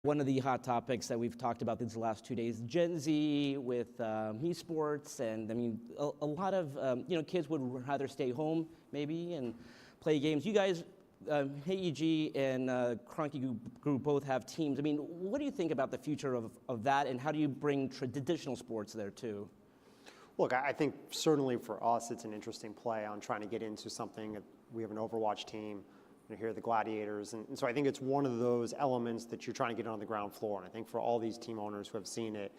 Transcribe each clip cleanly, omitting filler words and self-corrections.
One of the hot topics that we've talked about these last 2 days, Gen Z with eSports, and I mean, a lot of kids would rather stay home maybe and play games. You guys, HEG and Cronky Group both have teams. I mean, what do you think about the future of that, and how do you bring traditional sports there too? Look, I think certainly for us, it's an interesting play on trying to get into something. We have an Overwatch team. Here are the Gladiators, and so I think it's one of those elements that you're trying to get on the ground floor. And I think for all these team owners who have seen it,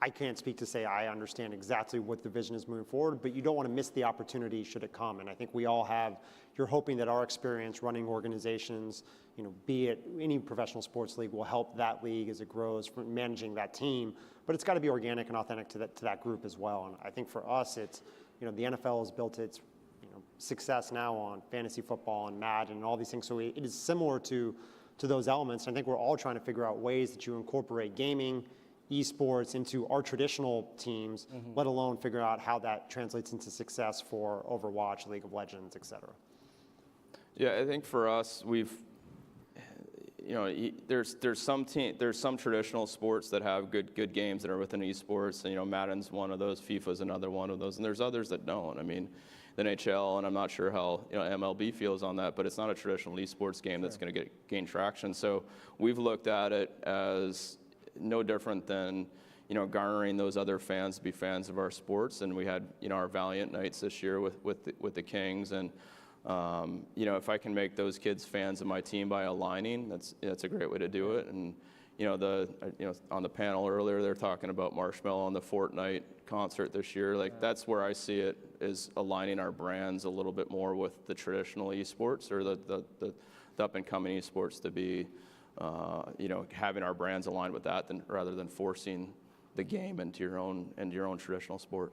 I can't speak to say I understand exactly what the vision is moving forward, but you don't want to miss the opportunity should it come. And I think we all have. You're hoping that our experience running organizations, be it any professional sports league, will help that league as it grows, for managing that team. But it's got to be organic and authentic to that group as well. And I think for us, it's the NFL has built its success now on fantasy football and Madden and all these things. So it is similar to those elements. And I think we're all trying to figure out ways that you incorporate gaming, esports into our traditional teams, let alone figure out how that translates into success for Overwatch, League of Legends, et cetera. Yeah, I think for us, there's some traditional sports that have good games that are within esports. And, Madden's one of those, FIFA's another one of those, and there's others that don't. I mean, the NHL, and I'm not sure how MLB feels on that, but it's not a traditional esports game that's going to gain traction. So we've looked at it as no different than garnering those other fans to be fans of our sports. And we had our Valiant nights this year with the Kings, and if I can make those kids fans of my team by aligning, that's a great way to do it. And on the panel earlier, they're talking about Marshmello on the Fortnite concert this year. That's where I see it, is aligning our brands a little bit more with the traditional esports, or the up-and-coming esports, to be having our brands aligned with that, rather than forcing the game into your own traditional sport.